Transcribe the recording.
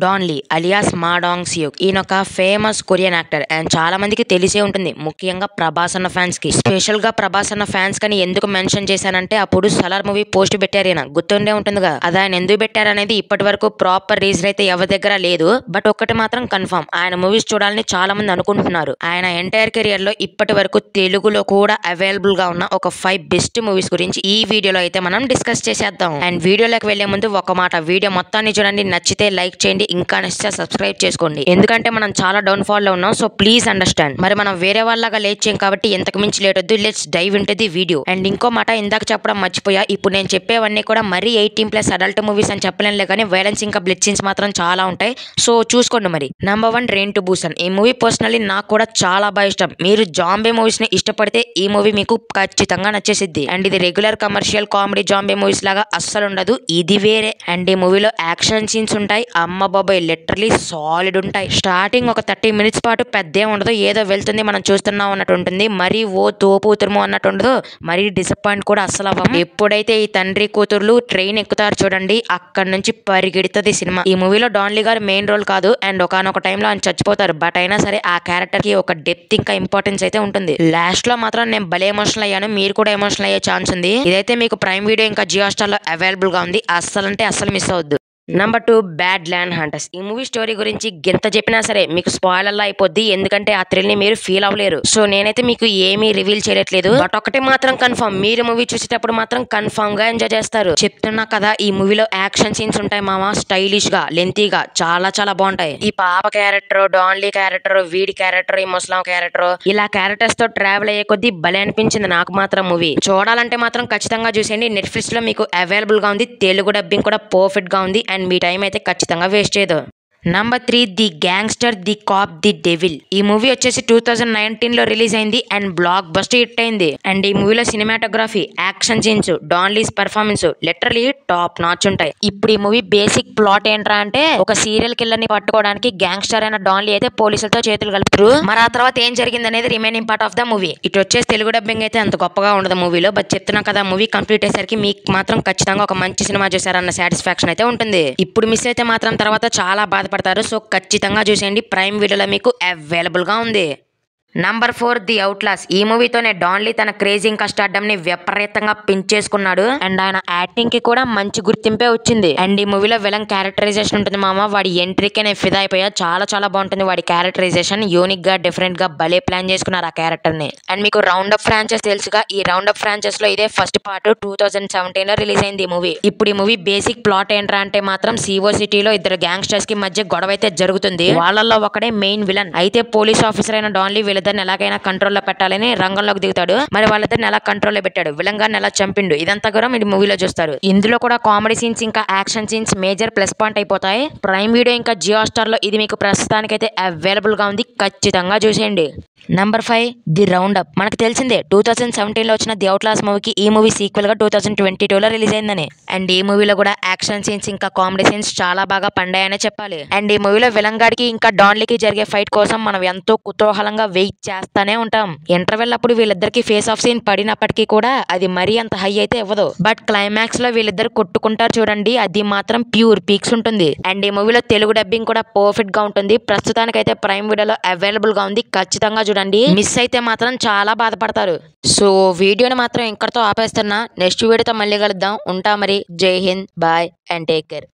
Don Lee alias మా dong సియోక్ ఈయన ఒక ఫేమస్ కొరియన్ యాక్టర్ అండ్ చాలా మందికి తెలిసే ఉంటుంది, ముఖ్యంగా ప్రభాస్ అన్న ఫ్యాన్స్ కి. స్పెషల్ గా ప్రభాస్ అన్న ఫ్యాన్స్ కని ఎందుకు మెన్షన్ చేశానంటే అప్పుడు సలార్ మూవీ పోస్ట్ పెట్టారు ఈయన, గుర్తుండే ఉంటుందిగా. అది ఆయన ఎందుకు పెట్టారనేది ఇప్పటి వరకు ప్రాపర్ రీజన్ అయితే ఎవరి దగ్గర లేదు. బట్ ఒక్కటి మాత్రం కన్ఫర్మ్, ఆయన మూవీస్ చూడాలని చాలా మంది అనుకుంటున్నారు. ఆయన ఎంటైర్ కెరియర్ లో ఇప్పటి వరకు తెలుగులో కూడా అవైలబుల్ గా ఉన్న ఒక 5 బెస్ట్ మూవీస్ గురించి ఈ వీడియోలో అయితే మనం డిస్కస్ చేసేద్దాం. అండ్ వీడియోలోకి వెళ్లే ముందు ఒక మాట, వీడియో మొత్తాన్ని చూడండి, నచ్చితే లైక్ చేయండి, ఇంకా నచ్చితే సబ్స్క్రైబ్ చేసుకోండి. ఎందుకంటే మనం చాలా డౌన్ ఫాల్ లో ఉన్నాం, సో ప్లీజ్ అండర్స్టాండ్. మరి మనం వేరే వాళ్ళగా లేట్ చేయం కాబట్టి ఎంతకు మించి లేట్ వద్దు, let's dive into the video. And ఇంకో మాట ఇందాక చెప్పడం మర్చిపోయా, ఇప్పుడు నేను చెప్పేవన్నీ కూడా మరీ 18+ అడల్ట్ మూవీస్ అని చెప్పలేనులే కానీ వైలెన్స్ ఇంకా బ్లడ్ సీన్స్ మాత్రం చాలా ఉంటాయి, సో చూసుకోండి. మరి నంబర్ 1 ట్రైన్ టు బుసాన్. ఈ మూవీ పర్సనల్లీ నాకు కూడా చాలా బాగా ఇష్టం. మీరు జాంబీ మూవీస్ ని ఇష్టపడితే ఈ మూవీ మీకు ఖచ్చితంగా నచ్చేసిద్ది. అండ్ ఇది regular commercial comedy zombie movies లాగా అస్సలు ఉండదు, ఇది వేరే. అండ్ ఈ మూవీలో యాక్షన్ సీన్స్ ఉంటాయి, అమ్మ బాబాయ్ లిటరలీ సాలిడ్ ఉంటాయి. స్టార్టింగ్ ఒక 30 మినిట్స్ పాటు పెద్దే ఉండదు, ఏదో వెళ్తుంది మనం చూస్తున్నాం అన్నట్టు ఉంటుంది. మరి ఓ తోపు ఉతురుము అన్నట్టు ఉండదు, మరి డిసప్పాయింట్ కూడా అస్సలు అవ్వం. ఎప్పుడైతే ఈ తండ్రి కూతుర్లు ట్రైన్ ఎక్కుతారు చూడండి, అక్కడ నుంచి పరిగెడుతుంది సినిమా. ఈ మూవీలో డాన్ లీ గారు మెయిన్ రోల్ కాదు, అండ్ ఒకనొక టైంలో ఆయన చచ్చిపోతారు. బట్ అయినా సరే ఆ క్యారెక్టర్ కి ఒక డెప్త్ ఇంకా ఇంపార్టెన్స్ అయితే ఉంటుంది. లాస్ట్ లో మాత్రం నేను భలే ఎమోషనల్ అయ్యాను, మీరు కూడా ఎమోషనల్ అయ్యే ఛాన్స్ ఉంది. ఇదైతే మీకు ప్రైమ్ వీడియో ఇంకా జియో స్టార్ లో అవైలబుల్ గా ఉంది, అస్సలు అంటే అస్సలు మిస్ అవద్దు. Number 2 bad land hunters. ఈ మూవీ స్టోరీ గురించి గింత చెప్పినా సరే మీకు స్పాయిలర్లా అయిపోద్ది, ఎందుకంటే ఆ థ్రిల్ ని మీరు ఫీల్ అవ్వలేరు. సో నేనైతే మీకు ఏమీ రివీల్ చేయట్లేదు. బట్ ఒకటి మాత్రం కన్ఫర్మ్, మీరు మూవీ చూసేటప్పుడు మాత్రం కన్ఫర్మ్ గా ఎంజాయ్ చేస్తారు. చెప్తున్నా కదా, ఈ మూవీలో యాక్షన్ సీన్స్ ఉంటాయి మామ, స్టైలిష్ గా లెంతీగా చాలా చాలా బాగుంటాయి. ఈ పాప క్యారెక్టర్, డాన్ లీ క్యారెక్టర్, వీడి క్యారెక్టర్, ఈ ముస్లాం క్యారెక్టర్, ఇలా క్యారెక్టర్స్ తో ట్రావెల్ అయ్యే కొద్దీ భలే అనిపించింది నాకు మాత్రం. మూవీ చూడాలంటే మాత్రం ఖచ్చితంగా చూసేయండి. నెట్ఫ్లిక్స్ లో మీకు అవైలబుల్ గా ఉంది, తెలుగు డబ్బింగ్ కూడా పర్ఫెక్ట్ గా ఉంది, అండ్ మీ టైం అయితే ఖచ్చితంగా వేస్ట్ చేయదు. Number 3 the gangster, the cop, the devil. ఈ మూవీ వచ్చేసి 2019 లో రిలీజ్ అయింది అండ్ బ్లాక్ బస్టర్ హిట్ అయింది. అండ్ ఈ మూవీలో cinematography, action scenes, Don Lee's performance literally top notch ఉంటాయి. ఇప్పుడు ఈ మూవీ బేసిక్ ప్లాట్ ఏంట్రా అంటే, ఒక సీరియల్ కిల్లర్ ని పట్టుకోవడానికి గ్యాంగ్స్టర్ అయిన డాన్ లీ అయితే పోలీసులతో చేతులు కలుపుతారు. మరి ఆ తర్వాత ఏం జరిగింది అనేది remaining part of the movie. ఇటు వచ్చేసి తెలుగు డబ్బింగ్ అయితే అంత గొప్పగా ఉండదు మూవీలో, బట్ చెప్తున్నా కదా, మూవీ కంప్లీట్ అయ్యేసరికి మీకు మాత్రం ఖచ్చితంగా ఒక మంచి సినిమా చూసారన్న సాటిస్ఫాక్షన్ అయితే ఉంటుంది. ఇప్పుడు మిస్ అయితే మాత్రం తర్వాత చాలా బాధపడతారు, సో ఖచ్చితంగా చూసేయండి, ప్రైమ్ వీడియోలో మీకు అవైలబుల్ గా ఉంది. Number 4 the outlaws. ఈ మూవీతోనే డాన్ లీ తన క్రేజీ ఇంకా స్టార్డమ్ ని విపరీతంగా పెంచేసుకున్నాడు, అండ్ ఆయన యాక్టింగ్ కి కూడా మంచి గుర్తింపే వచ్చింది. అండ్ ఈ మూవీలో విలన్ క్యారెక్టరైజేషన్ ఉంటుంది మామ, వాడి ఎంట్రీకే నేను ఫిదా అయిపోయా, చాలా చాలా బాగుంటుంది వాడి క్యారెక్టరైజేషన్. యూనిక్ గా డిఫరెంట్ గా భలే ప్లాన్ చేసుకున్నారు ఆ క్యారెక్టర్ ని. అండ్ మీకు రౌండ్ అప్ ఫ్రాంచైజ్ తెలుసుగా, ఈ రౌండ్ అప్ ఫ్రాంచైజ్ లో ఇదే ఫస్ట్ పార్ట్ 2017 లో రిలీజ్ అయింది ఈ మూవీ. ఇప్పుడు ఈ మూవీ బేసిక్ ప్లాట్ ఏంట్రా అంటే మాత్రం, సివో సిటీలో ఇద్దరు గ్యాంగ్స్టర్స్ కి మధ్య గొడవ అయితే జరుగుతుంది. వాళ్ళల్లో ఒకడే మెయిన్ విలన్. అయితే పోలీస్ ఆఫీసర్ అయిన డాన్ లీ వీళ్ళిద్దరిని ఎలాగైనా కంట్రోల్లో పెట్టాలని రంగంలోకి దిగుతాడు. మరి వాళ్ళిద్దరిని ఎలా కంట్రోల్లో పెట్టాడు, విలన్ గారిని ఎలా చంపిండు, ఇదంతా కూడా మీరు మూవీలో చూస్తారు. ఇందులో కూడా కామెడీ సీన్స్ ఇంకా action scenes major plus point అయిపోతాయి. ప్రైమ్ వీడియో ఇంకా జియో స్టార్ లో ఇది మీకు ప్రస్తుతానికైతే అవైలబుల్ గా ఉంది, ఖచ్చితంగా చూసేయండి. Number 5 the round up. మనకు తెలిసిందే 2017 లో వచ్చిన ది అవుట్లాస్ మూవీకి ఈ మూవీ సీక్వెల్ గా 2022 లో రిలీజ్ అయిందని. అండ్ ఈ మూవీలో కూడా యాక్షన్ సీన్స్ ఇంకా కామెడీ సీన్స్ చాలా బాగా పండాయనే చెప్పాలి. అండ్ ఈ మూవీలో విలన్ గాడికి ఇంకా డాన్ లీకి జరిగే ఫైట్ కోసం మనం ఎంతో కుతూహలంగా వెయిట్ చేస్తానే ఉంటాం. ఇంటర్వెల్ అప్పుడు వీళ్ళిద్దరికి ఫేస్ ఆఫ్ సీన్ పడినప్పటికీ కూడా అది మరీ అంత హై అయితే ఇవ్వదు. బట్ క్లైమాక్స్ లో వీళ్ళిద్దరు కొట్టుకుంటారు చూడండి, అది మాత్రం ప్యూర్ పీక్స్ ఉంటుంది. అండ్ ఈ మూవీలో తెలుగు డబ్బింగ్ కూడా పర్ఫెక్ట్ గా ఉంటుంది. ప్రస్తుతానికైతే ప్రైమ్ వీడియోలో అవైలబుల్ గా ఉంది, ఖచ్చితంగా చూడండి. మిస్ అయితే మాత్రం చాలా బాధపడతారు. సో వీడియోని మాత్రం ఇక్కడితో ఆపేస్తున్నా, నెక్స్ట్ వీడియోతో మళ్ళీ కలుద్దాం. ఉంటా మరి, Jai Hind, bye and take care.